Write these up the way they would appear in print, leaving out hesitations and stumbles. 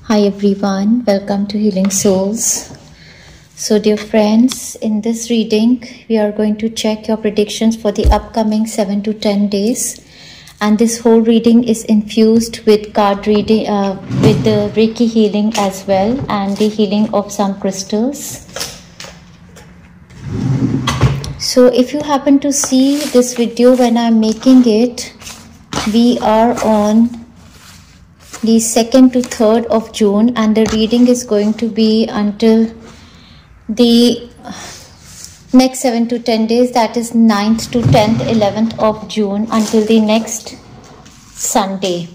Hi everyone, welcome to Healing Souls. So dear friends, in this reading we are going to check your predictions for the upcoming 7 to 10 days, and this whole reading is infused with card reading, with the Reiki healing as well, and the healing of some crystals. So if you happen to see this video when I'm making it, we are on the 2nd to 3rd of June, and the reading is going to be until the next 7 to 10 days, that is 9th to 10th, 11th of June, until the next Sunday.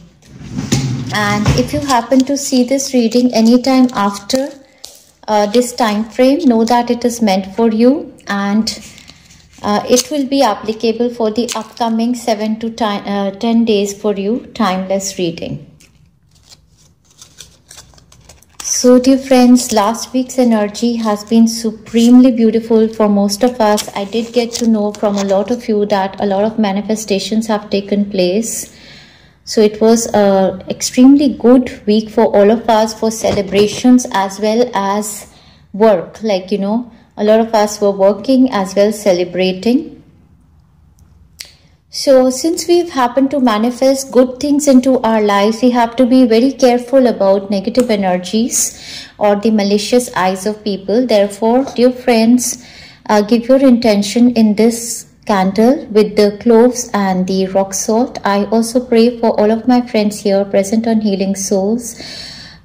And if you happen to see this reading anytime after this time frame, know that it is meant for you, and it will be applicable for the upcoming 7 to 10 days for you, timeless reading. So dear friends, last week's energy has been supremely beautiful for most of us. I did get to know from a lot of you that a lot of manifestations have taken place. So it was an extremely good week for all of us, for celebrations as well as work. Like, you know, a lot of us were working as well, celebrating. So since we've happened to manifest good things into our lives, we have to be very careful about negative energies or the malicious eyes of people. Therefore, dear friends, give your intention in this candle with the cloves and the rock salt. I also pray for all of my friends here present on Healing Souls.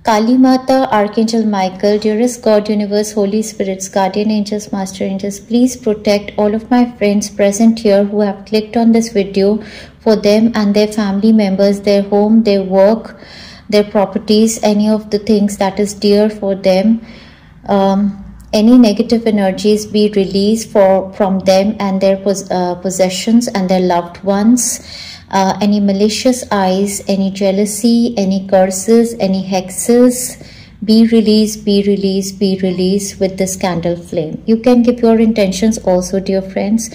Kali Mata, Archangel Michael, dearest God, Universe, Holy Spirits, Guardian Angels, Master Angels, please protect all of my friends present here who have clicked on this video, for them and their family members, their home, their work, their properties, any of the things that is dear for them. Any negative energies be released from them and their possessions and their loved ones. Any malicious eyes, any jealousy, any curses, any hexes, be released, be released, be released with this candle flame. You can give your intentions also, dear friends.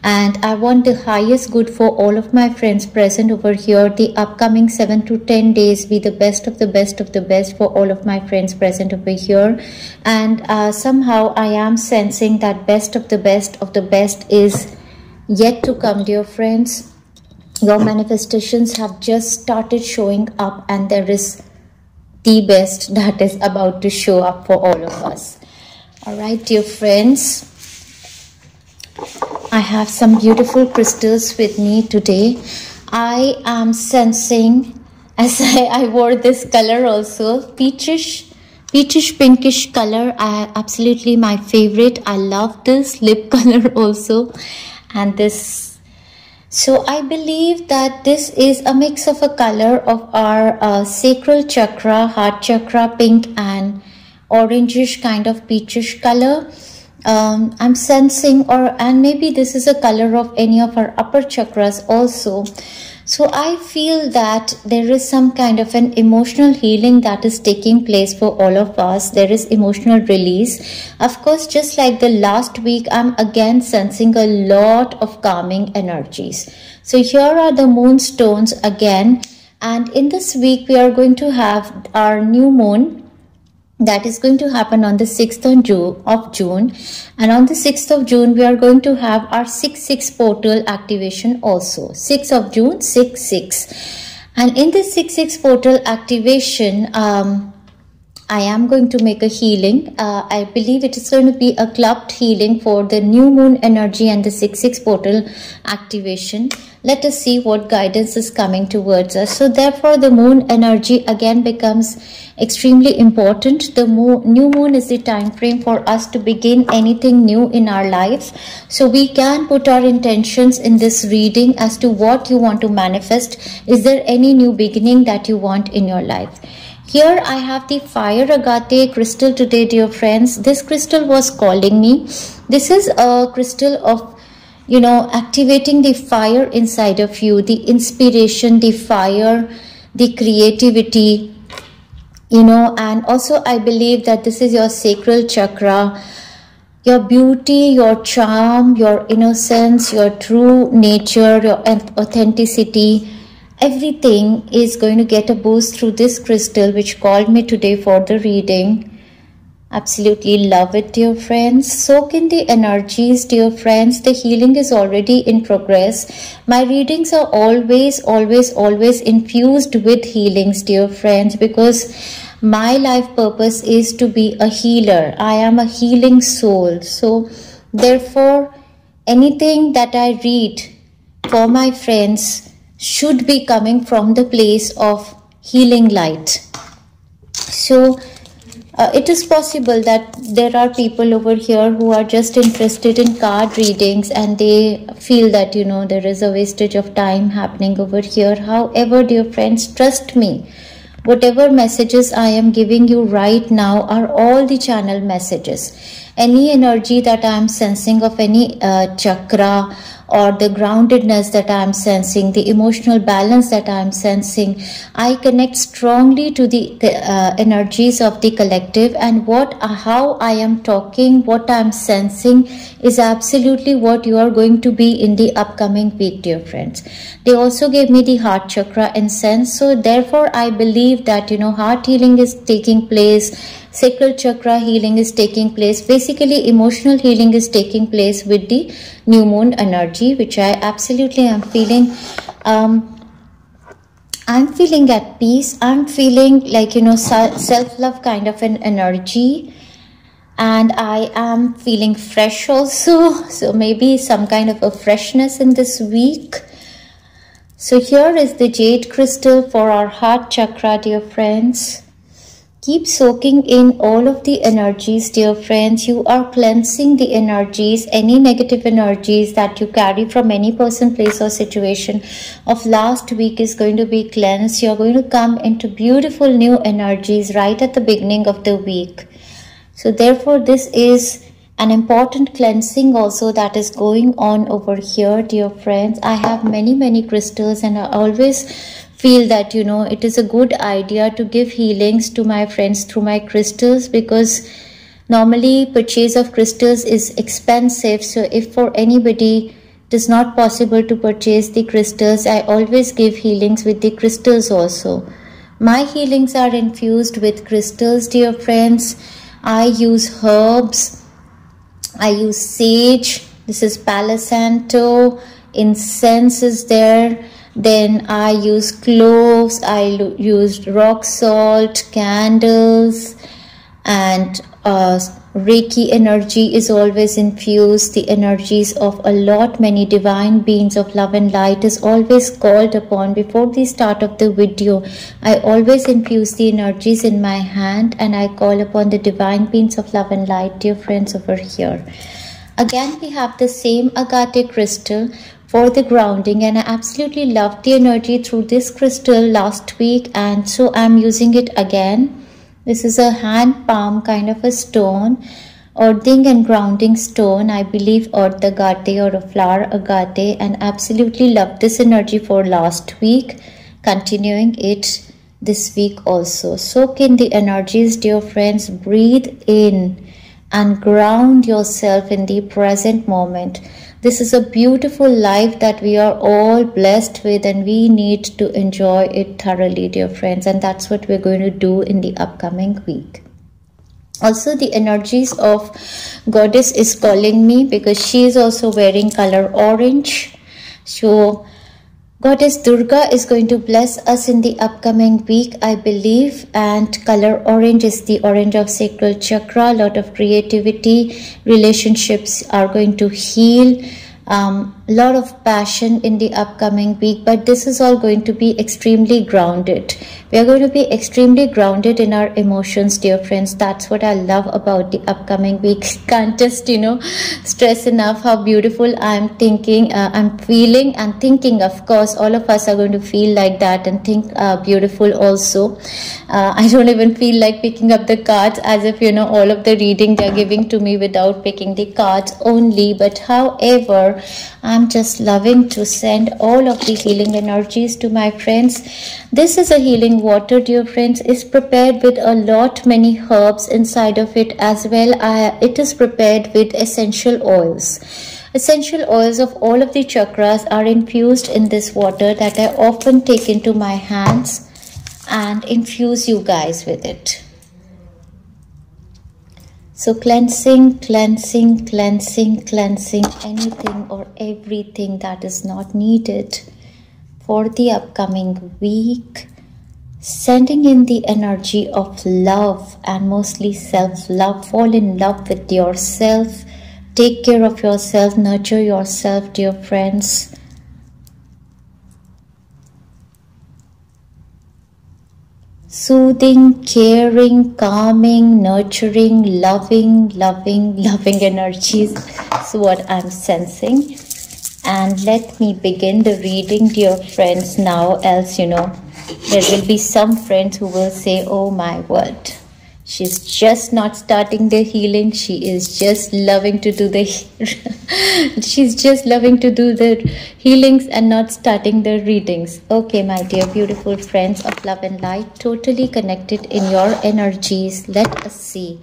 And I want the highest good for all of my friends present over here. The upcoming 7 to 10 days be the best of the best of the best for all of my friends present over here. And somehow I am sensing that best of the best is yet to come, dear friends. Your manifestations have just started showing up, and there is the best that is about to show up for all of us. All right, dear friends, I have some beautiful crystals with me today. I am sensing, as I wore this color also, peachish pinkish color. Absolutely my favorite. I love this lip color also, and this. So I believe that this is a mix of a color of our sacral chakra, heart chakra, pink and orangish kind of peachish color. I'm sensing, and maybe this is a color of any of our upper chakras also. So I feel that there is some kind of an emotional healing that is taking place for all of us. There is emotional release. Of course, just like the last week, I'm again sensing a lot of calming energies. So here are the moonstones again. And in this week, we are going to have our new moon. That is going to happen on the 6th of June. And on the 6th of June, we are going to have our 6-6 portal activation also. 6th of June, 6-6. And in this 6-6 portal activation, I am going to make a healing. I believe it is going to be a clubbed healing for the new moon energy and the 6-6 portal activation. Let us see what guidance is coming towards us. So therefore the moon energy again becomes extremely important. The new moon is the time frame for us to begin anything new in our lives. So we can put our intentions in this reading as to what you want to manifest. Is there any new beginning that you want in your life? Here I have the fire agate crystal today, dear friends. This crystal was calling me. This is a crystal of, you know, activating the fire inside of you, the inspiration, the fire, the creativity, you know. And also I believe that this is your sacral chakra, your beauty, your charm, your innocence, your true nature, your authenticity. Everything is going to get a boost through this crystal which called me today for the reading. Absolutely love it, dear friends. Soak in the energies, dear friends. The healing is already in progress. My readings are always infused with healings, dear friends, because my life purpose is to be a healer. I am a healing soul. So therefore, anything that I read for my friends should be coming from the place of healing light. So it is possible that there are people over here who are just interested in card readings and they feel that, you know, there is a wastage of time happening over here. However, dear friends, trust me, whatever messages I am giving you right now are all the channel messages. Any energy that I am sensing of any chakra, or the groundedness that I am sensing, the emotional balance that I am sensing, I connect strongly to the energies of the collective, and how I am talking, what I am sensing is absolutely what you are going to be in the upcoming week, dear friends. They also gave me the heart chakra incense, so therefore I believe that, you know, heart healing is taking place, sacral chakra healing is taking place, basically emotional healing is taking place with the new moon energy, which I absolutely am feeling. I'm feeling at peace. I'm feeling like, you know, self-love kind of an energy, and I am feeling fresh also, so maybe some kind of a freshness in this week. So here is the jade crystal for our heart chakra, dear friends. Keep soaking in all of the energies, dear friends. You are cleansing the energies, any negative energies that you carry from any person, place or situation of last week is going to be cleansed. You're going to come into beautiful new energies right at the beginning of the week. So therefore, this is an important cleansing also that is going on over here, dear friends. I have many crystals, and I always feel that, you know, it is a good idea to give healings to my friends through my crystals, because normally purchase of crystals is expensive. So if for anybody it is not possible to purchase the crystals, I always give healings with the crystals also. My healings are infused with crystals, dear friends. I use herbs, I use sage, this is Palo Santo, incense is there. Then I use cloves, I used rock salt, candles, and Reiki energy is always infused. The energies of many divine beings of love and light is always called upon. Before the start of the video, I always infuse the energies in my hand and I call upon the divine beings of love and light, dear friends, over here. Again, we have the same agate crystal for the grounding, and I absolutely loved the energy through this crystal last week, and so I'm using it again. This is a hand palm kind of a stone, earthing and grounding stone, I believe earth agate or a flower agate, and absolutely loved this energy for last week, continuing it this week also. Soak in the energies, dear friends, breathe in and ground yourself in the present moment. This is a beautiful life that we are all blessed with, and we need to enjoy it thoroughly, dear friends, and that's what we're going to do in the upcoming week. Also, the energies of Goddess is calling me because she is also wearing color orange. So Goddess Durga is going to bless us in the upcoming week, I believe, and color orange is the orange of sacral chakra. A lot of creativity, relationships are going to heal. a lot of passion in the upcoming week, but this is all going to be extremely grounded. We are going to be extremely grounded in our emotions, dear friends. That's what I love about the upcoming week. Can't just, stress enough how beautiful I'm thinking, I'm feeling and thinking. Of course, all of us are going to feel like that and think beautiful also. I don't even feel like picking up the cards, as if, all of the reading they're giving to me without picking the cards only. But however, I'm just loving to send all of the healing energies to my friends. This is a healing water, dear friends. Is prepared with a lot many herbs inside of it as well. It is prepared with essential oils. Essential oils of all of the chakras are infused in this water that I often take into my hands and infuse you guys with it. So cleansing, cleansing, cleansing, cleansing anything or everything that is not needed for the upcoming week. Sending in the energy of love and mostly self-love. Fall in love with yourself. Take care of yourself. Nurture yourself, dear friends. Soothing, caring, calming, nurturing, loving energies is what I'm sensing. And let me begin the reading, dear friends, now, else, there will be some friends who will say, oh my word, she's just not starting the healing. She is just loving to do the she's just loving to do the healings and not starting the readings. Okay, my dear beautiful friends of love and light, totally connected in your energies. Let us see.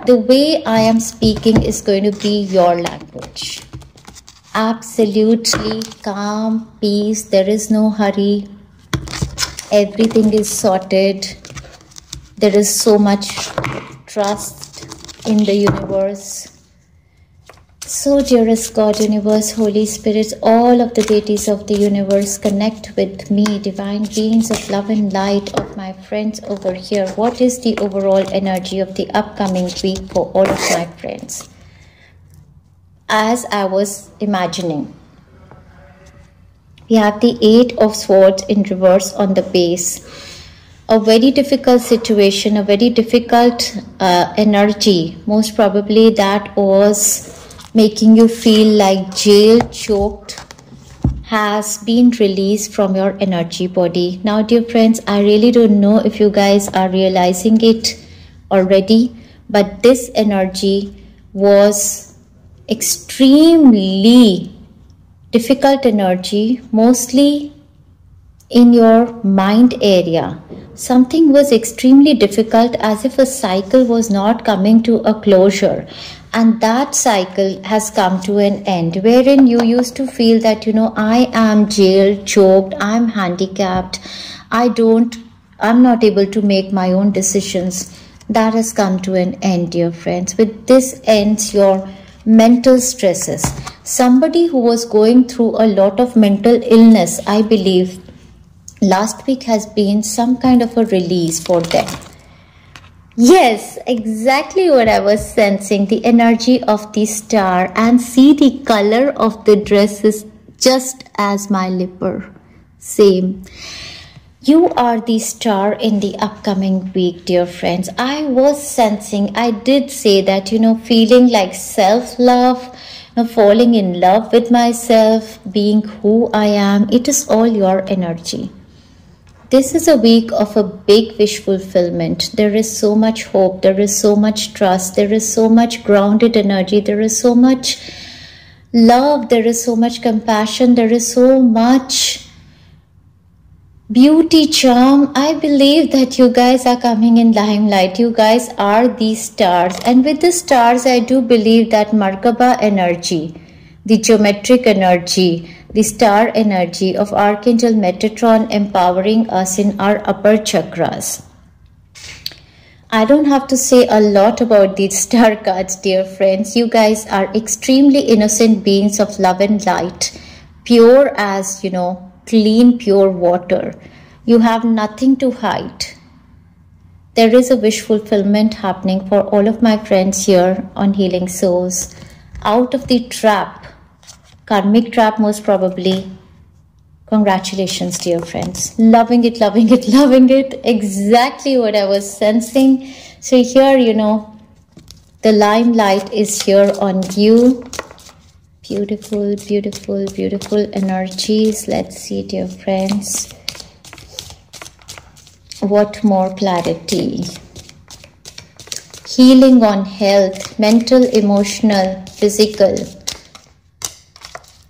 The way I am speaking is going to be your language. Absolutely calm, peace. There is no hurry. Everything is sorted. There is so much trust in the universe. So, dearest God, universe, Holy Spirit, all of the deities of the universe, connect with me, divine beings of love and light of my friends over here. What is the overall energy of the upcoming week for all of my friends? As I was imagining, we have the Eight of Swords in reverse on the base. A very difficult situation, a very difficult energy. Most probably that was making you feel like jail, choked, has been released from your energy body. Now, dear friends, I really don't know if you guys are realizing it already, but this energy was extremely difficult energy, mostly in your mind area. Something was extremely difficult, as if a cycle was not coming to a closure, and that cycle has come to an end, wherein you used to feel that, I am jailed, choked, I'm handicapped, I'm not able to make my own decisions. That has come to an end, dear friends. With this ends your mental stresses. Somebody who was going through a lot of mental illness, I believe last week has been some kind of a release for them. Yes, exactly what I was sensing, the energy of the star. And see, the color of the dress is just as my lipper. Same. You are the star in the upcoming week, dear friends. I was sensing, I did say that, feeling like self-love, falling in love with myself, being who I am. It is all your energy. This is a week of a big wish fulfillment. There is so much hope. There is so much trust. There is so much grounded energy. There is so much love. There is so much compassion. There is so much beauty, charm. I believe that you guys are coming in limelight. You guys are the stars. And with the stars, I do believe that Merkaba energy, the geometric energy, the star energy of Archangel Metatron empowering us in our upper chakras. I don't have to say a lot about these star cards, dear friends. You guys are extremely innocent beings of love and light, pure as, clean, pure water. You have nothing to hide. There is a wish fulfillment happening for all of my friends here on Healing Souls. Out of the trap, Karmic trap most probably. Congratulations, dear friends. Loving it, loving it, loving it. Exactly what I was sensing. So here, you know, the limelight is here on you. Beautiful, beautiful, beautiful energies. Let's see, dear friends. What more clarity? Healing on health, mental, emotional, physical.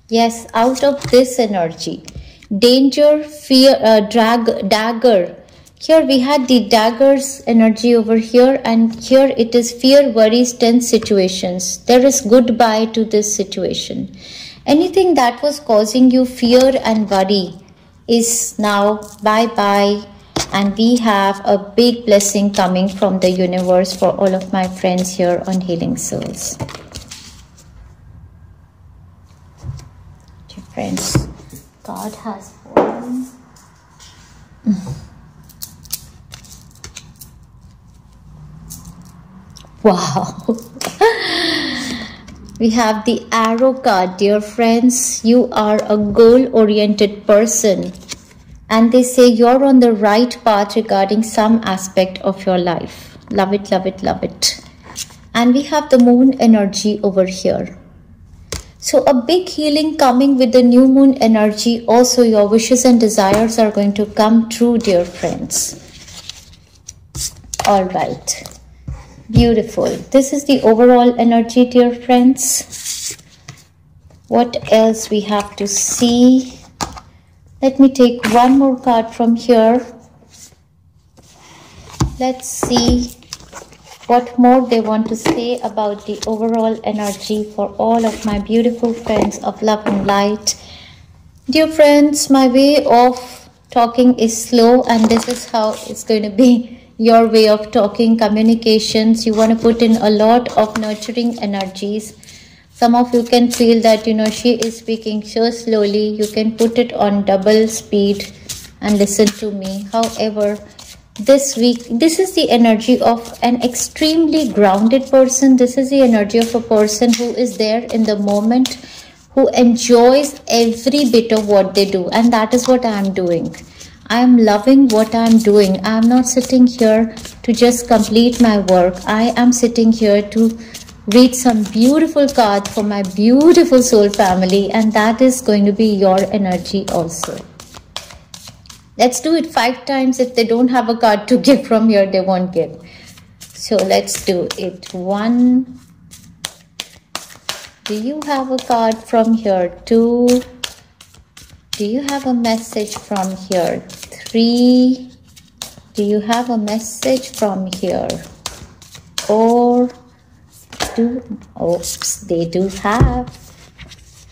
Yes, out of this energy. Danger, fear, dagger. Here we had the daggers energy over here, and here it is fear, worries, tense situations. There is goodbye to this situation. Anything that was causing you fear and worry is now bye-bye, and we have a big blessing coming from the universe for all of my friends here on Healing Souls. Dear friends, God has fallen. Wow. We have the arrow card, dear friends. You are a goal-oriented person. And they say you're on the right path regarding some aspect of your life. Love it, love it, love it. And we have the moon energy over here. So a big healing coming with the new moon energy. Also your wishes and desires are going to come true, dear friends. All right. Beautiful. This is the overall energy, dear friends. What else we have to see? Let me take one more card from here. Let's see what more they want to say about the overall energy for all of my beautiful friends of love and light. Dear friends, my way of talking is slow, and this is how it's going to be. Your way of talking, communications, you want to put in a lot of nurturing energies. Some of you can feel that, you know, she is speaking so slowly. You can put it on double speed and listen to me. However, this week, this is the energy of an extremely grounded person. This is the energy of a person who is there in the moment, who enjoys every bit of what they do. And that is what I am doing. I am loving what I am doing. I am not sitting here to just complete my work. I am sitting here to read some beautiful cards for my beautiful soul family, and that is going to be your energy also. Let's do it 5 times. If they don't have a card to give from here, they won't give. So let's do it. 1. Do you have a card from here? 2. Do you have a message from here? 3. Do you have a message from here? 4. Oops, they do have.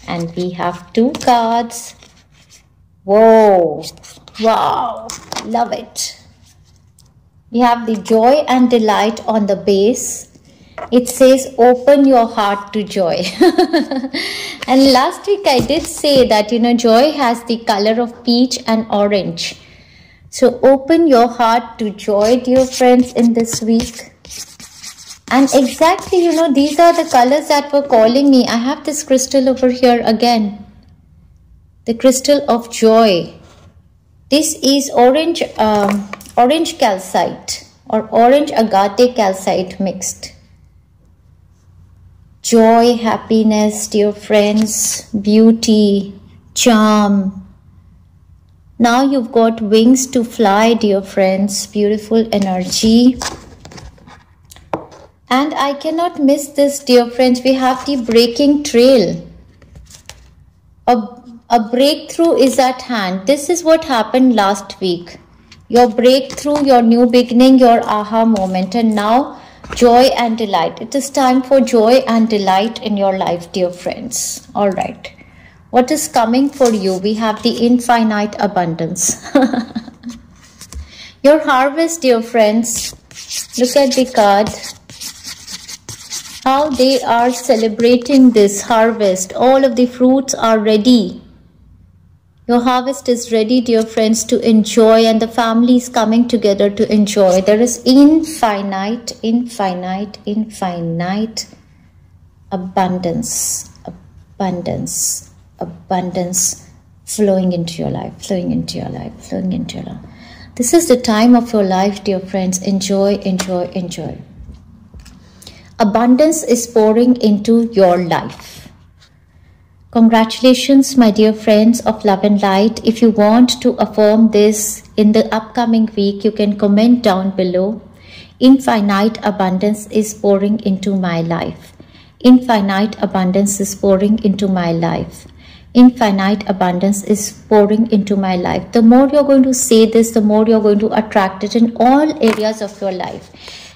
And we have 2 cards. Whoa. Wow. Love it. We have the joy and delight on the base. It says open your heart to joy. And last week I did say that, you know, joy has the color of peach and orange. So open your heart to joy, dear friends, in this week. And exactly, you know, these are the colors that were calling me. I have this crystal over here again. The crystal of joy. This is orange calcite or orange agate calcite mixed. Joy, happiness, dear friends, beauty, charm. Now you've got wings to fly, dear friends. Beautiful energy. And I cannot miss this, dear friends. We have the breaking trail. A breakthrough is at hand. This is what happened last week. Your breakthrough, your new beginning, your aha moment. And now, joy and delight. It is time for joy and delight in your life, dear friends. All right. What is coming for you? We have the infinite abundance. Your harvest, dear friends. Look at the card. How they are celebrating this harvest. All of the fruits are ready. Your harvest is ready, dear friends, to enjoy, and the family is coming together to enjoy. There is infinite abundance. Abundance. abundance flowing into your life, flowing into your life, flowing into your life. This is the time of your life, dear friends. Enjoy, enjoy, enjoy. Abundance is pouring into your life. Congratulations, my dear friends of love and light. If you want to affirm this in the upcoming week, you can comment down below. Infinite abundance is pouring into my life. Infinite abundance is pouring into my life. Infinite abundance is pouring into my life. The more you're going to say this, the more you're going to attract it in all areas of your life.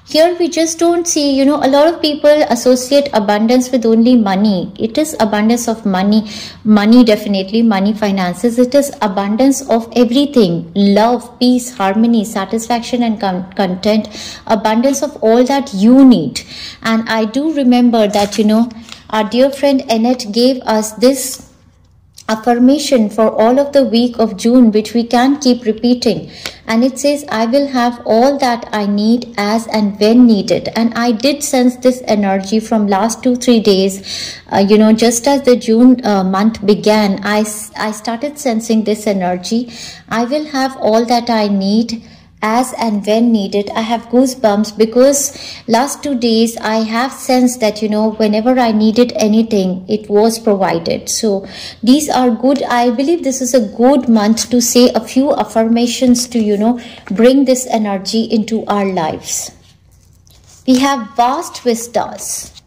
Here we just don't see, a lot of people associate abundance with only money. It is abundance of money, definitely, money, finances. It is abundance of everything, love, peace, harmony, satisfaction and content, abundance of all that you need. And I do remember that, our dear friend Annette gave us this affirmation for all of the week of June, which we can keep repeating, and it says, I will have all that I need as and when needed. And I did sense this energy from last 2-3 days. Just as the June month began, I started sensing this energy. I will have all that I need as and when needed. I have goosebumps because last 2 days I have sensed that, whenever I needed anything, it was provided. So these are good. I believe this is a good month to say a few affirmations to, bring this energy into our lives. We have vast vistas.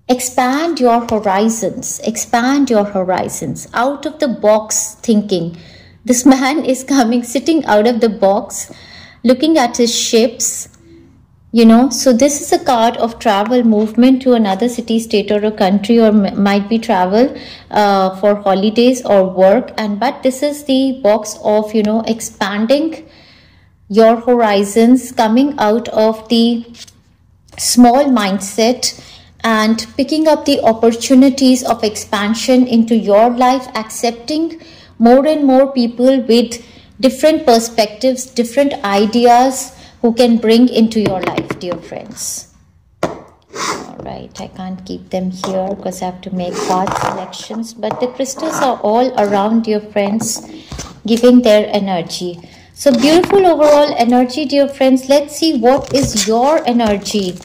Expand your horizons. Expand your horizons. Out of the box thinking. This man is sitting out of the box, looking at his ships, So this is a card of travel, movement to another city, state or a country, or might be travel for holidays or work. But this is the box of, expanding your horizons, coming out of the small mindset and picking up the opportunities of expansion into your life, accepting more and more people with different perspectives, different ideas who can bring into your life, dear friends. All right, I can't keep them here because I have to make card selections, but the crystals are all around, dear friends, giving their energy. So beautiful overall energy, dear friends. Let's see what is your energy.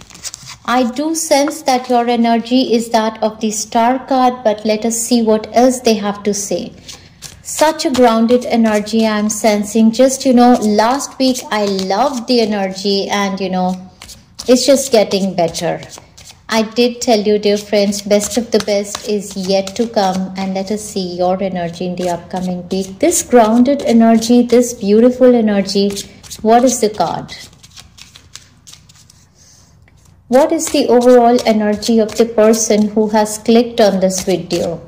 I do sense that your energy is that of the Star card, but let us see what else they have to say. Such a grounded energy I'm sensing. Just, last week I loved the energy and, it's just getting better. I did tell you, dear friends, best of the best is yet to come. And let us see your energy in the upcoming week. This grounded energy, this beautiful energy. What is the card? What is the overall energy of the person who has clicked on this video?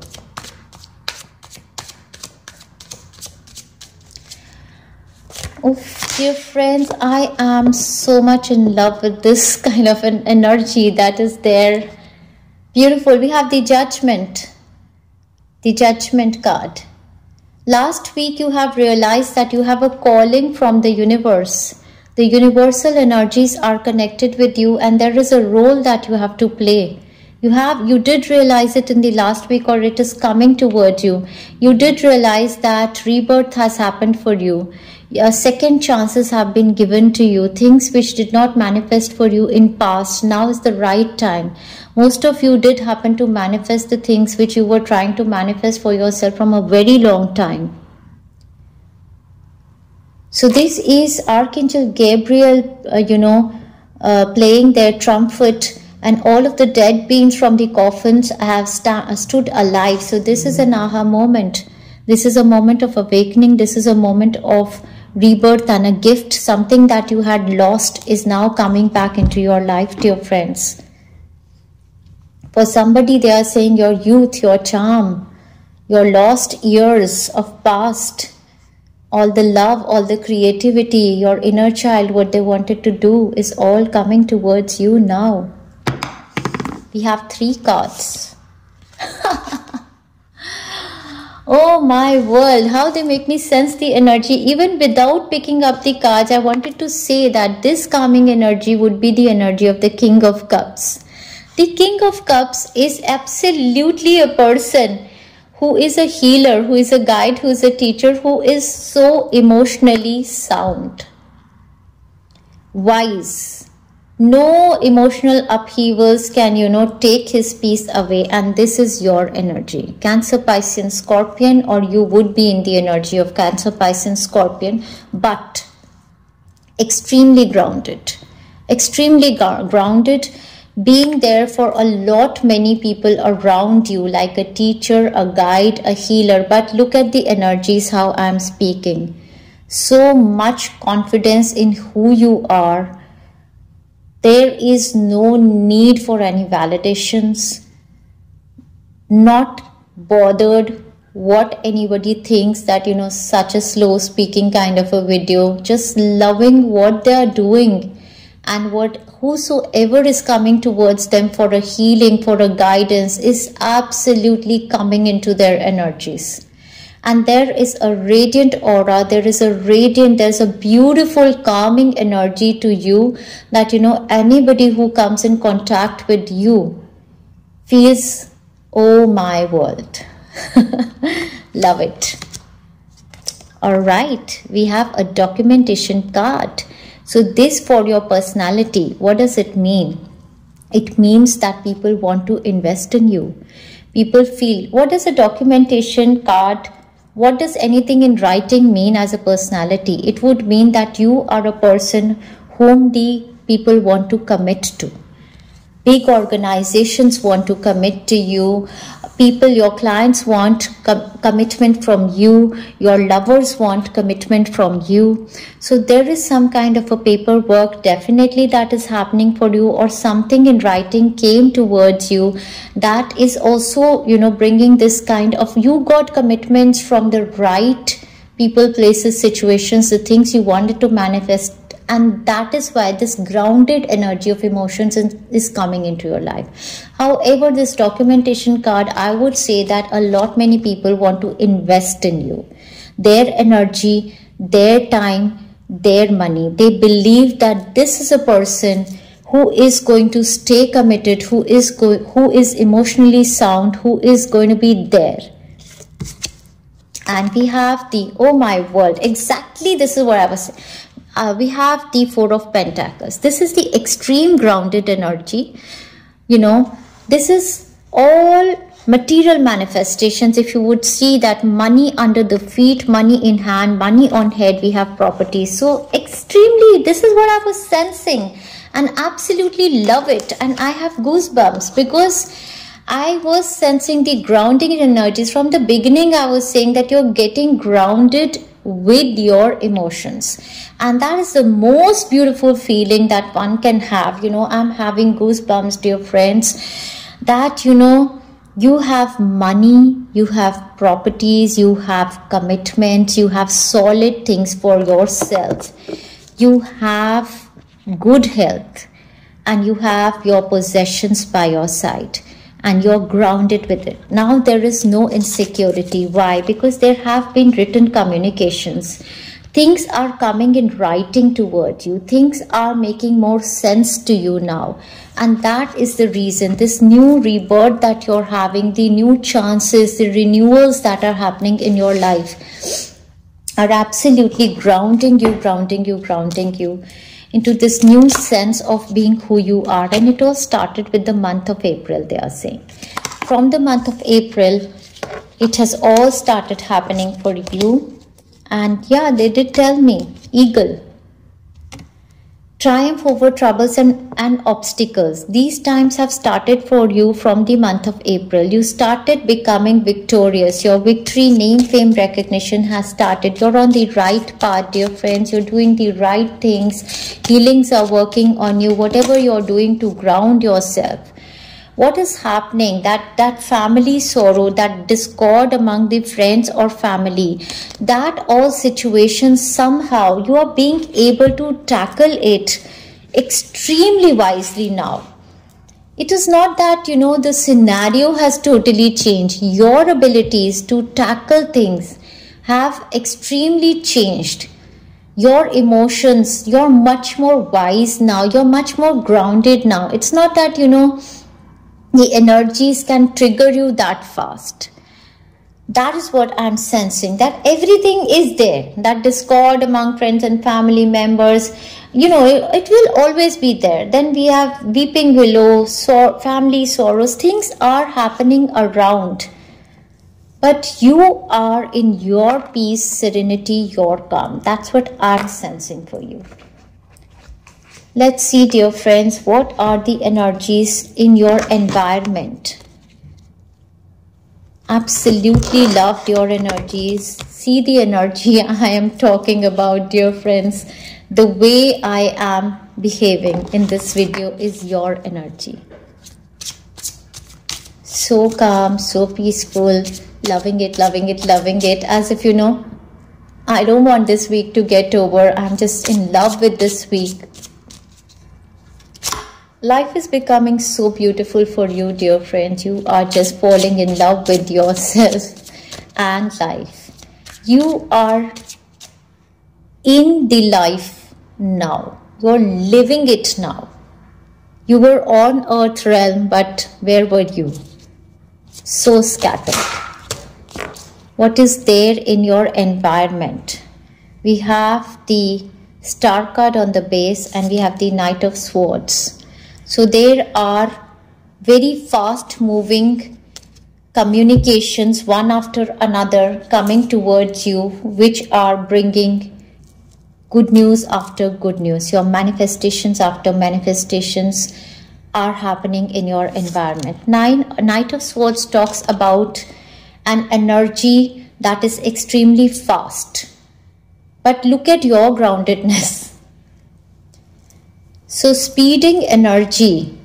Oh, dear friends, I am so much in love with this kind of an energy that is there. Beautiful. We have the Judgment card. Last week you have realized that you have a calling from the universe. The universal energies are connected with you and there is a role that you have to play. You did realize it in the last week, or it is coming toward you. You did realize that rebirth has happened for you. Second chances have been given to you. Things which did not manifest for you in past, now is the right time. Most of you did happen to manifest the things which you were trying to manifest for yourself from a very long time. So this is Archangel Gabriel, playing their trumpet, and all of the dead beings from the coffins have stood alive. So this is an aha moment. This is a moment of awakening. This is a moment of rebirth and a gift. Something that you had lost is now coming back into your life, dear friends. For somebody, they are saying your youth, your charm, your lost years of past, all the love, all the creativity, your inner child, what they wanted to do is all coming towards you now. We have 3 cards. Oh my world, how they make me sense the energy. Even without picking up the cards, I wanted to say that this calming energy would be the energy of the King of Cups. The King of Cups is absolutely a person who is a healer, who is a guide, who is a teacher, who is so emotionally sound, wise. No emotional upheavals can, take his peace away. And this is your energy. Cancer, Pisces, Scorpion, or you would be in the energy of Cancer, Pisces, Scorpion, but extremely grounded. Extremely grounded, being there for a lot, many people around you, like a teacher, a guide, a healer. But look at the energies, how I'm speaking. So much confidence in who you are. There is no need for any validations. Not bothered what anybody thinks that, such a slow speaking kind of a video. Just loving what they are doing. And whosoever is coming towards them for a healing, for a guidance, is absolutely coming into their energies. And there is a radiant aura, there's a beautiful calming energy to you that, anybody who comes in contact with you feels, oh my world. Love it. All right, we have a documentation card. So this for your personality, what does it mean? It means that people want to invest in you. People feel, what is a documentation card? What does anything in writing mean as a personality? It would mean that you are a person whom the people want to commit to. Big organizations want to commit to you. People, your clients want commitment from you. Your lovers want commitment from you. So there is some kind of a paperwork definitely that is happening for you, or something in writing came towards you that is also, bringing this kind of, you got commitments from the right people, places, situations, the things you wanted to manifest. And that is why this grounded energy of emotions is coming into your life. However, this documentation card, I would say that many people want to invest in you. Their energy, their time, their money. They believe that this is a person who is going to stay committed, who is emotionally sound, who is going to be there. And we have the, oh my world, exactly this is what I was saying. We have the Four of Pentacles. This is the extreme grounded energy. This is all material manifestations. If you would see that, money under the feet, money in hand, money on head, we have properties. So extremely, this is what I was sensing and absolutely love it. And I have goosebumps because I was sensing the grounding energies. From the beginning, I was saying that you're getting grounded with your emotions. And that is the most beautiful feeling that one can have. I'm having goosebumps, dear friends, that, you have money, you have properties, you have commitment, you have solid things for yourself. You have good health and you have your possessions by your side. And you're grounded with it. Now there is no insecurity. Why? Because there have been written communications. Things are coming in writing towards you. Things are making more sense to you now. And that is the reason, this new rebirth that you're having, the new chances, the renewals that are happening in your life are absolutely grounding you into this new sense of being who you are. And it all started with the month of April, they are saying. From the month of April, it has all started happening for you. And yeah, they did tell me, Eagle. Triumph over troubles and obstacles. These times have started for you from the month of April. You started becoming victorious. Your victory, name, fame, recognition has started. You're on the right path, dear friends. You're doing the right things. Healings are working on you. Whatever you're doing to ground yourself. What is happening? That family sorrow, that discord among the friends or family, that all situations, somehow you are being able to tackle it extremely wisely now. It is not that, the scenario has totally changed. Your abilities to tackle things have extremely changed. Your emotions, you're much more wise now. You're much more grounded now. It's not that, the energies can trigger you that fast. That is what I'm sensing, that everything is there. That discord among friends and family members, you know, it will always be there. Then we have weeping willow, family sorrows. Things are happening around. But you are in your peace, serenity, your calm. That's what I'm sensing for you. Let's see, dear friends, what are the energies in your environment? Absolutely love your energies. See the energy I am talking about, dear friends. The way I am behaving in this video is your energy. So calm, so peaceful, loving it, loving it, loving it. As if, you know, I don't want this week to get over. I'm just in love with this week. Life is becoming so beautiful for you, dear friends. You are just falling in love with yourself and life. You are in the life now. You're living it now. You were on earth realm, but where were you? So scattered. What is there in your environment? We have the Star card on the base and we have the Knight of Swords. So there are very fast moving communications, one after another, coming towards you, which are bringing good news after good news. Your manifestations after manifestations are happening in your environment. Knight of Swords talks about an energy that is extremely fast. But look at your groundedness. So speeding energy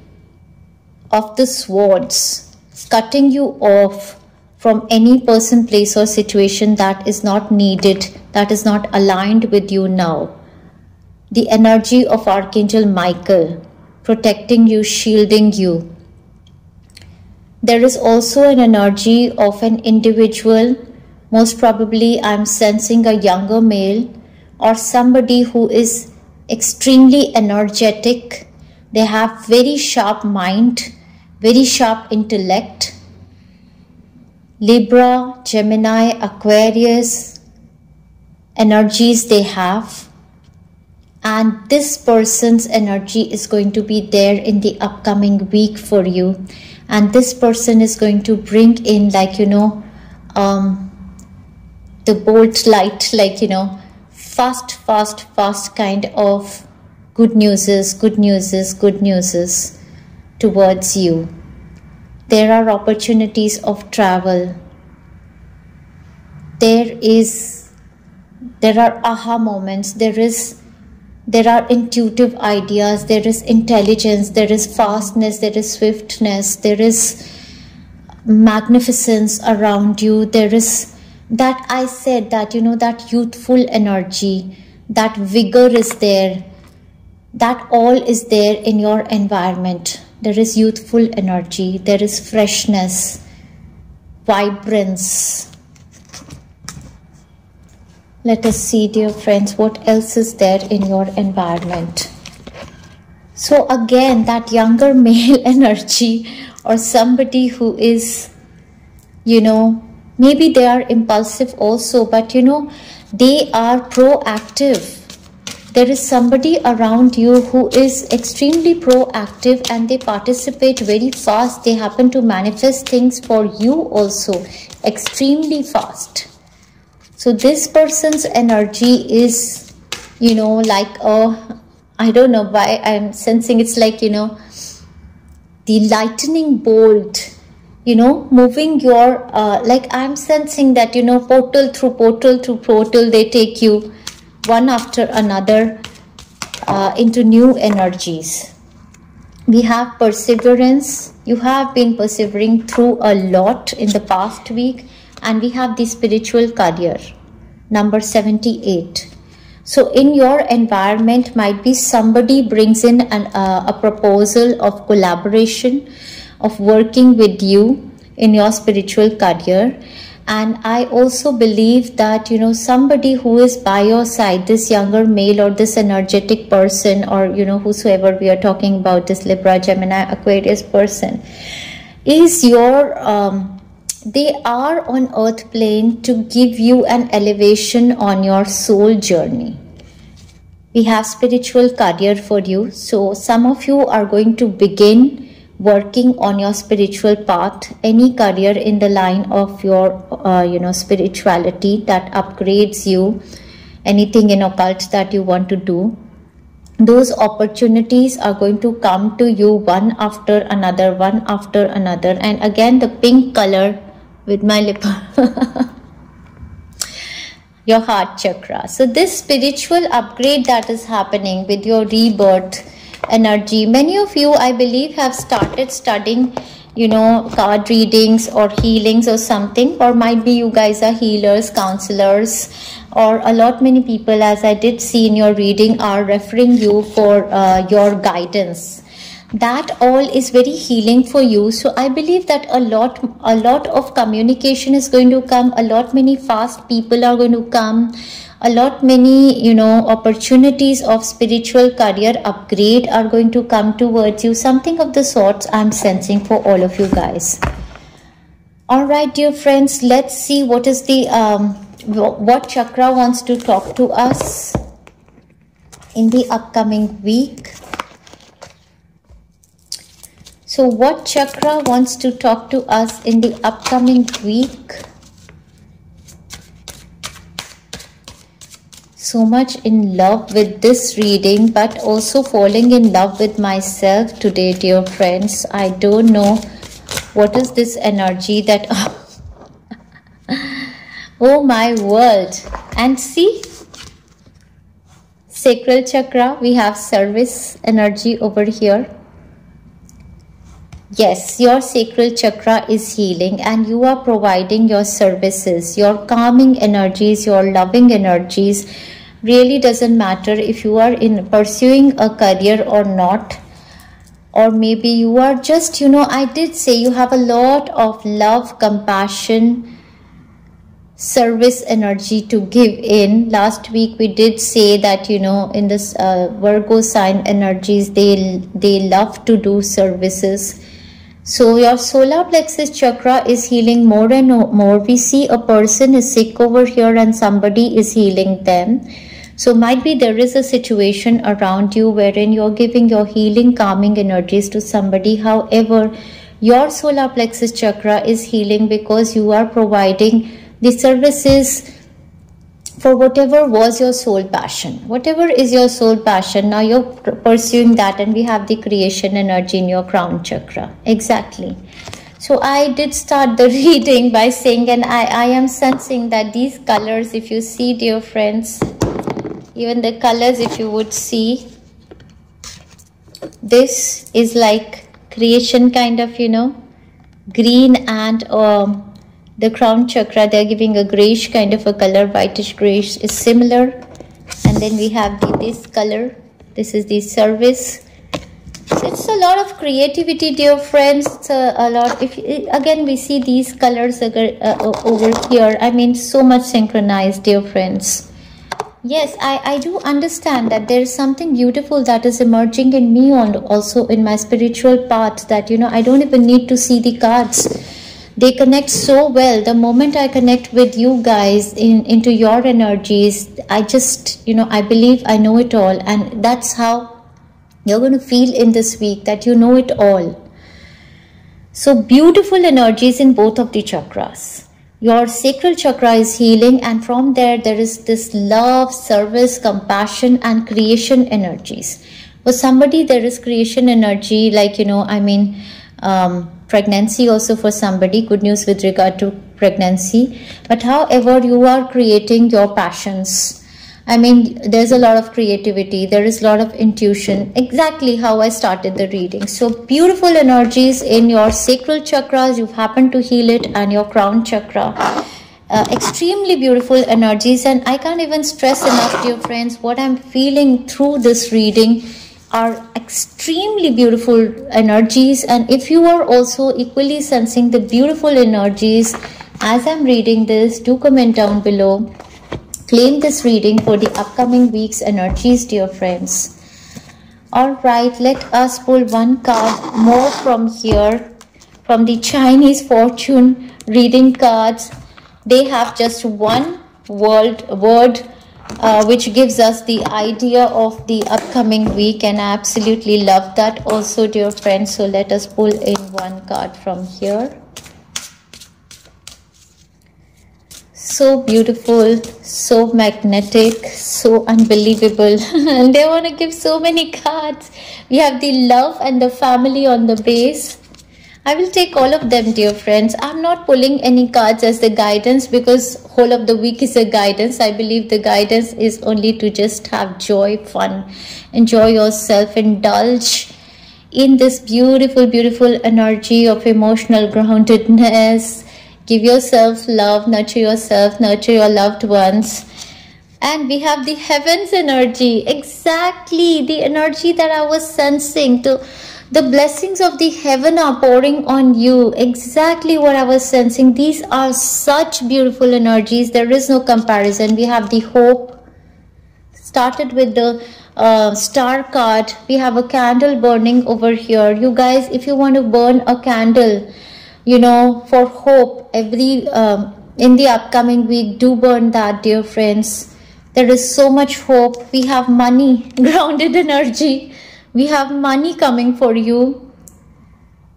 of the swords, cutting you off from any person, place or situation that is not needed, that is not aligned with you now. The energy of Archangel Michael, protecting you, shielding you. There is also an energy of an individual, most probably I'm sensing a younger male or somebody who is extremely energetic. They have very sharp mind, very sharp intellect. Libra, Gemini, Aquarius energies they have. And this person's energy is going to be there in the upcoming week for you. And this person is going to bring in, like, you know, the bolt light, like, you know, fast kind of good newses towards you. There are opportunities of travel. There are aha moments. There are intuitive ideas. There is intelligence. There is fastness. There is swiftness. There is magnificence around you. There is that, I said that, you know, that youthful energy, that vigor is there. That all is there in your environment. There is youthful energy. There is freshness, vibrance. Let us see, dear friends, what else is there in your environment. So again, that younger male energy, or somebody who is, you know, maybe they are impulsive also, but you know, they are proactive. There is somebody around you who is extremely proactive and they participate very fast. They happen to manifest things for you also extremely fast. So this person's energy is, you know, like I don't know why I'm sensing it's like, you know, the lightning bolt, you know, moving your, like I'm sensing that, you know, portal through portal through portal, they take you one after another into new energies. We have perseverance. You have been persevering through a lot in the past week. And we have the spiritual career, number 78. So in your environment might be somebody brings in a proposal of collaboration, of working with you in your spiritual career. And I also believe that, you know, somebody who is by your side, this younger male or this energetic person, or, you know, whosoever we are talking about, this Libra, Gemini, Aquarius person, is your They are on earth plane to give you an elevation on your soul journey. We have spiritual career for you. So some of you are going to begin working on your spiritual path, any career in the line of your spirituality that upgrades you, anything in occult that you want to do. Those opportunities are going to come to you one after another, and again the pink color with my lip your heart chakra. So this spiritual upgrade that is happening with your rebirth energy, many of you I believe have started studying card readings or healings or something, or might be you guys are healers, counselors, or many people, as I did see in your reading, are referring you for your guidance. That all is very healing for you. So I believe that a lot of communication is going to come, many fast people are going to come, many opportunities of spiritual career upgrade are going to come towards you. Something of the sorts I'm sensing for all of you guys. All right, dear friends, let's see what is the what chakra wants to talk to us in the upcoming week. So what chakra wants to talk to us in the upcoming week? So much in love with this reading, but also falling in love with myself today, dear friends. I don't know what is this energy that oh my world. And see, sacral chakra, we have service energy over here. Yes, your sacral chakra is healing and you are providing your services, your calming energies, your loving energies. Really doesn't matter if you are in pursuing a career or not, or maybe you are just, I did say you have a lot of love, compassion, service energy to give in. Last week we did say that, in this Virgo sign energies, they love to do services. So your solar plexus chakra is healing more and more. We see a person is sick over here and somebody is healing them. So might be there is a situation around you wherein you're giving your healing, calming energies to somebody. However, your solar plexus chakra is healing because you are providing the services for whatever was your soul passion. Whatever is your soul passion, now you're pursuing that, and we have the creation energy in your crown chakra. Exactly. So I did start the reading by saying, and I am sensing that these colors, if you see, dear friends, even the colors, if you would see, this is like creation kind of, green, and the crown chakra, they're giving a grayish kind of a color, whitish grayish is similar. And then we have this color, this is the service. It's a lot of creativity, dear friends. It's a lot. Again we see these colors over here, I mean, so much synchronized, dear friends. Yes, I do understand that there is something beautiful that is emerging in me, also in my spiritual path, that I don't even need to see the cards. They connect so well. The moment I connect with you guys into your energies, I just, I believe I know it all. And that's how you're going to feel in this week, that you know it all. So beautiful energies in both of the chakras. Your sacral chakra is healing, and from there is this love, service, compassion, and creation energies. For somebody, there is creation energy, like, pregnancy also for somebody, good news with regard to pregnancy. But however, you are creating your passions. I mean, there's a lot of creativity, there is a lot of intuition, exactly how I started the reading. So beautiful energies in your sacral chakras, you've happened to heal it, and your crown chakra. Extremely beautiful energies, and I can't even stress enough, dear friends, what I'm feeling through this reading are extremely beautiful energies. And if you are also equally sensing the beautiful energies as I'm reading this, do comment down below. Claim this reading for the upcoming week's energies, dear friends. All right, let us pull one card more from here, from the Chinese fortune reading cards. They have just one word which gives us the idea of the upcoming week, and I absolutely love that also, dear friends. So let us pull in one card from here. So beautiful, so magnetic, so unbelievable. And they want to give so many cards. We have the love and the family on the base. I will take all of them, dear friends. I'm not pulling any cards as the guidance because whole of the week is a guidance. I believe the guidance is only to just have joy, fun, enjoy yourself, indulge in this beautiful, beautiful energy of emotional groundedness. Give yourself love, nurture yourself, nurture your loved ones. And we have the heavens energy. Exactly the energy that I was sensing. The blessings of the heaven are pouring on you. Exactly what I was sensing. These are such beautiful energies. There is no comparison. We have the hope. Started with the star card. We have a candle burning over here. You guys, if you want to burn a candle, you know, for hope, every in the upcoming week, do burn that, dear friends. There is so much hope. We have money, grounded energy. We have money coming for you.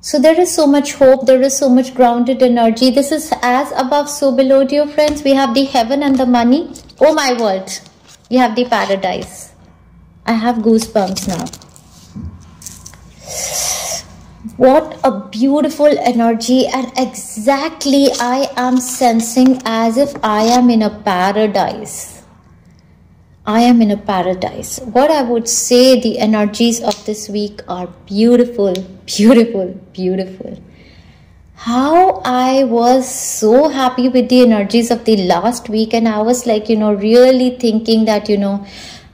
So there is so much hope. There is so much grounded energy. This is as above, so below, dear friends. We have the heaven and the money. Oh my word. We have the paradise. I have goosebumps now. What a beautiful energy, and exactly I am sensing as if I am in a paradise. I am in a paradise. What I would say, the energies of this week are beautiful, beautiful, beautiful. How I was so happy with the energies of the last week, and I was like, you know, really thinking that, you know,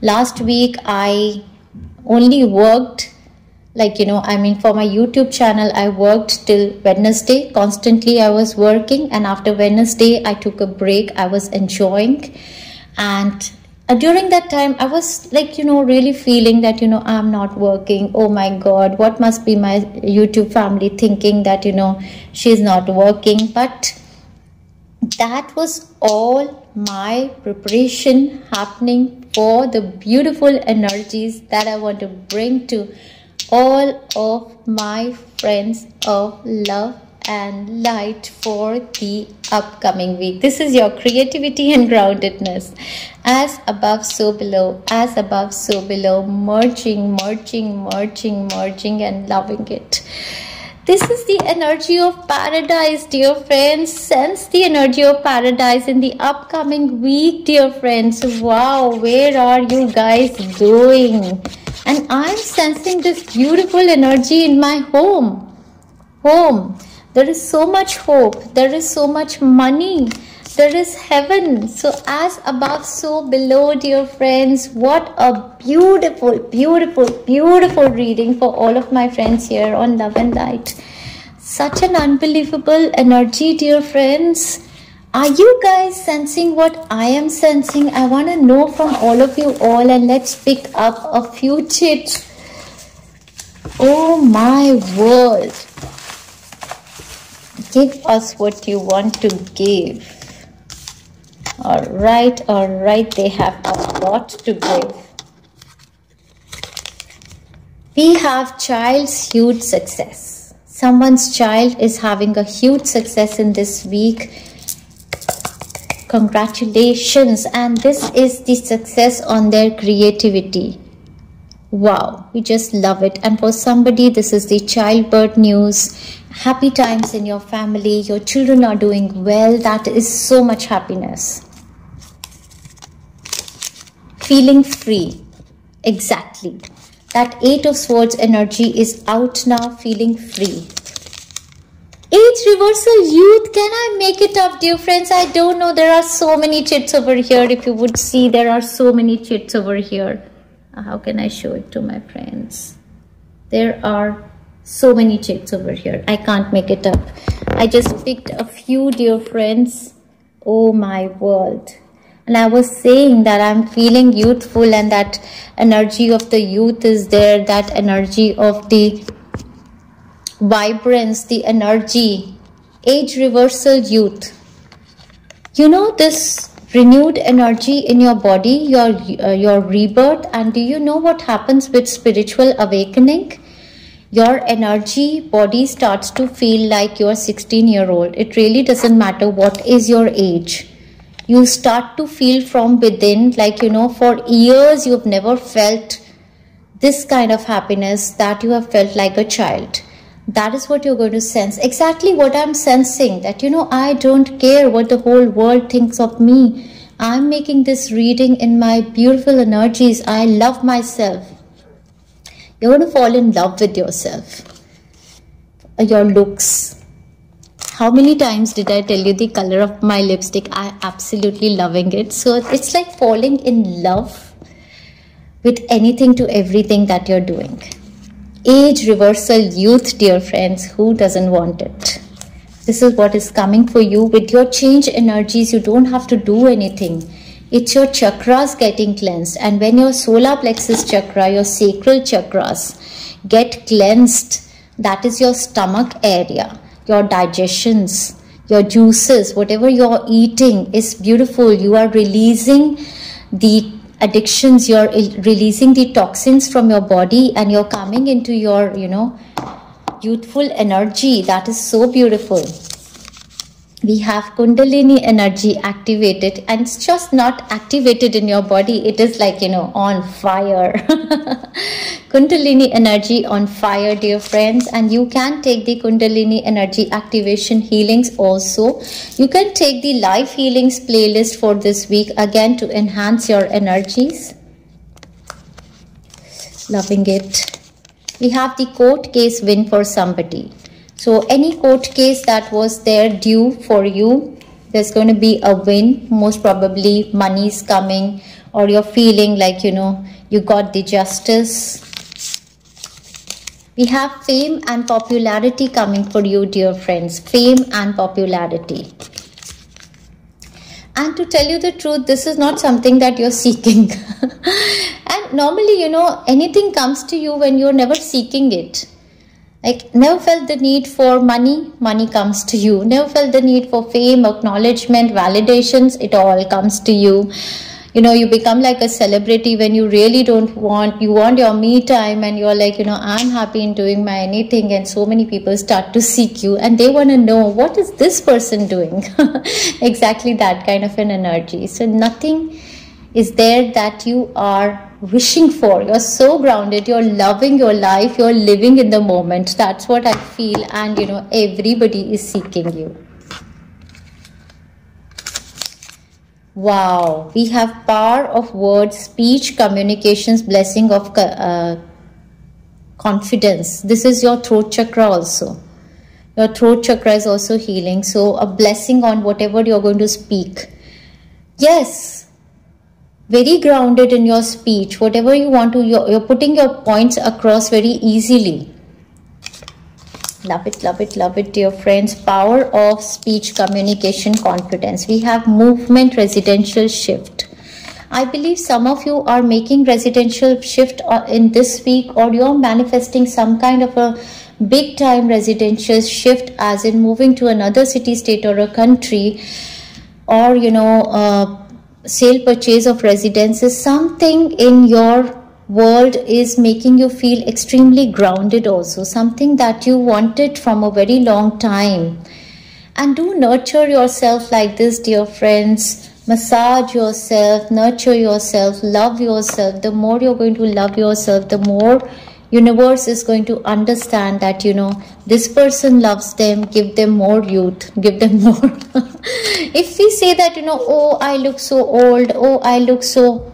last week I only worked, like, you know, I mean, for my YouTube channel, I worked till Wednesday. Constantly I was working, and after Wednesday, I took a break. I was enjoying, and during that time, I was like, you know, really feeling that, you know, I'm not working. Oh my God, what must be my YouTube family thinking that, you know, she's not working. But that was all my preparation happening for the beautiful energies that I want to bring to all of my friends of love and light for the upcoming week. This is your creativity and groundedness. As above, so below. As above, so below. Merging, merging, merging, merging, and loving it. This is the energy of paradise, dear friends. Sense the energy of paradise in the upcoming week, dear friends. Wow, where are you guys going? And I'm sensing this beautiful energy in my home. There is so much hope. There is so much money. There is heaven. So as above, so below, dear friends. What a beautiful, beautiful, beautiful reading for all of my friends here on Love and Light. Such an unbelievable energy, dear friends. Are you guys sensing what I am sensing? I want to know from all of you all, and let's pick up a few chits. Oh my word. Give us what you want to give. All right, they have a lot to give. We have child's huge success. Someone's child is having a huge success in this week. Congratulations. And this is the success on their creativity. Wow, we just love it. And for somebody, this is the childbirth news. Happy times in your family. Your children are doing well. That is so much happiness. Feeling free. Exactly. That 8 of Swords energy is out now. Feeling free. Age reversal, youth. Can I make it up, dear friends? I don't know. There are so many chits over here. If you would see, there are so many chits over here. How can I show it to my friends? There are so many chits over here. I can't make it up. I just picked a few, dear friends. Oh my word. And I was saying that I'm feeling youthful, and that energy of the youth is there. That energy of the vibrance, the energy, age reversal, youth. You know, this renewed energy in your body, your rebirth. And do you know what happens with spiritual awakening? Your energy body starts to feel like you're 16-year-old. It really doesn't matter what is your age. You start to feel from within, like, you know, for years you've never felt this kind of happiness that you have felt like a child. That is what you're going to sense. Exactly what I'm sensing, that, you know, I don't care what the whole world thinks of me. I'm making this reading in my beautiful energies. I love myself. You're going to fall in love with yourself. Your looks. How many times did I tell you the color of my lipstick? I'm absolutely loving it. So it's like falling in love with anything to everything that you're doing. Age reversal, youth, dear friends. Who doesn't want it? This is what is coming for you. With your change energies, you don't have to do anything. It's your chakras getting cleansed. And when your solar plexus chakra, your sacral chakras get cleansed, that is your stomach area, your digestions, your juices, whatever you're eating is beautiful. You are releasing the addictions, you're releasing the toxins from your body, and you're coming into your, you know, youthful energy. That is so beautiful. We have Kundalini energy activated, and it's just not activated in your body. It is like, you know, on fire. Kundalini energy on fire, dear friends. And you can take the Kundalini energy activation healings also. You can take the life healings playlist for this week again to enhance your energies. Loving it. We have the court case win for somebody. So any court case that was there due for you, there's going to be a win. Most probably money is coming, or you're feeling like, you know, you got the justice. We have fame and popularity coming for you, dear friends. Fame and popularity. And to tell you the truth, this is not something that you're seeking. And normally, you know, anything comes to you when you're never seeking it. Like, never felt the need for money, money comes to you. Never felt the need for fame, acknowledgement, validations, it all comes to you. You know, you become like a celebrity when you really don't want, you want your me time, and you're like, you know, I'm happy in doing my anything, and so many people start to seek you and they want to know, what is this person doing? Exactly that kind of an energy. So nothing is there that you are wishing for. You're so grounded, you're loving your life, you're living in the moment. That's what I feel. And you know, everybody is seeking you. Wow, we have power of words, speech, communications, blessing of confidence. This is your throat chakra also. Your throat chakra is also healing. So a blessing on whatever you're going to speak. Yes, very grounded in your speech. Whatever you want to, you're putting your points across very easily. Love it, love it, love it, dear friends. Power of speech, communication, confidence. We have movement, residential shift. I believe some of you are making residential shift in this week, or you're manifesting some kind of a big time residential shift, as in moving to another city, state, or a country, or, you know, sale purchase of residences. Something in your world is making you feel extremely grounded also, something that you wanted from a very long time. And do nurture yourself like this, dear friends. Massage yourself, nurture yourself, love yourself. The more you're going to love yourself, the more universe is going to understand that, you know, this person loves them. Give them more youth, give them more. If we say that, you know, oh, I look so old, oh, I look so,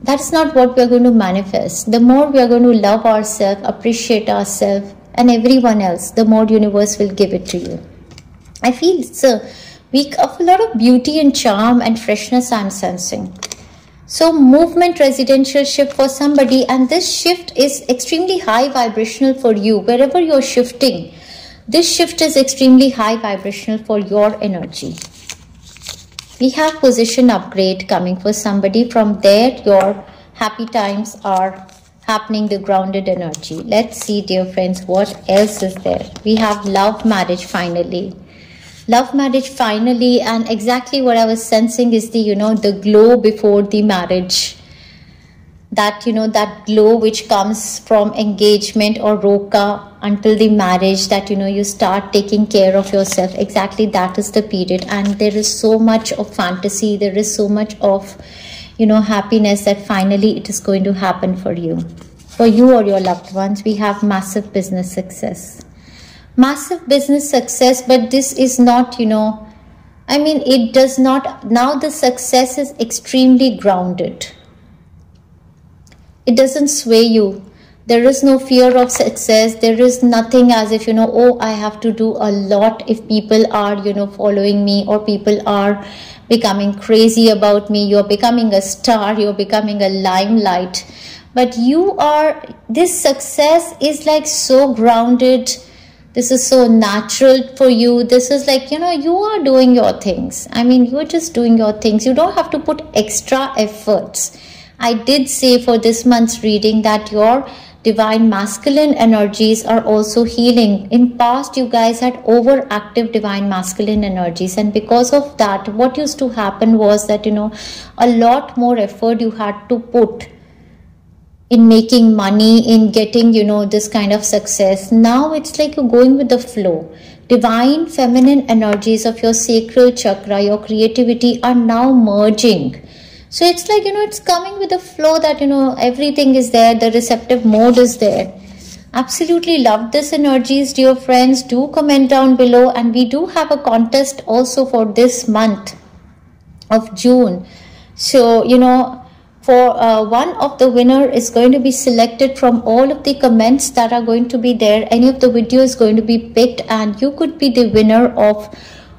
that's not what we are going to manifest. The more we are going to love ourselves, appreciate ourselves and everyone else, the more universe will give it to you. I feel it's a week of a lot of beauty and charm and freshness I'm sensing. So movement, residential shift for somebody, and this shift is extremely high vibrational for you. Wherever you're shifting, this shift is extremely high vibrational for your energy. We have position upgrade coming for somebody. From there, your happy times are happening, the grounded energy. Let's see, dear friends, what else is there. We have love marriage finally. Love marriage finally, and exactly what I was sensing is the, the glow before the marriage. That, that glow which comes from engagement or roka until the marriage, that, you start taking care of yourself. Exactly that is the period. And there is so much of fantasy. There is so much of, happiness that finally it is going to happen for you. For you or your loved ones, we have massive business success. Massive business success, but this is not, it does not, now the success is extremely grounded. It doesn't sway you. There is no fear of success. There is nothing as if, oh, I have to do a lot if people are, following me, or people are becoming crazy about me. You're becoming a star. You're becoming a limelight. But this success is like so grounded. This is so natural for you. This is like, you are doing your things. You're just doing your things. You don't have to put extra efforts. I did say for this month's reading that your divine masculine energies are also healing. In past, you guys had overactive divine masculine energies, and because of that, what used to happen was that, a lot more effort you had to put in making money, in getting, this kind of success. Now it's like you're going with the flow. Divine feminine energies of your sacral chakra, your creativity are now merging. So it's like, it's coming with the flow that, everything is there. The receptive mode is there. Absolutely love this energies, dear friends. Do comment down below. And we do have a contest also for this month of June. So, for one of the winner is going to be selected from all of the comments that are going to be there. Any of the video is going to be picked, and you could be the winner of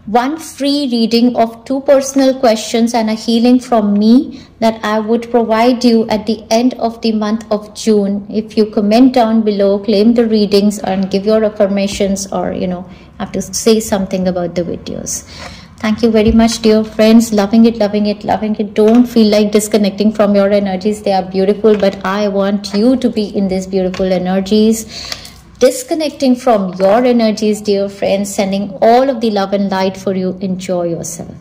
one free reading of 2 personal questions and a healing from me that I would provide you at the end of the month of June. If you comment down below, claim the readings and give your affirmations, or have to say something about the videos. Thank you very much, dear friends. Loving it, loving it, loving it. Don't feel like disconnecting from your energies. They are beautiful, but I want you to be in these beautiful energies. Disconnecting from your energies, dear friends, sending all of the love and light for you. Enjoy yourself.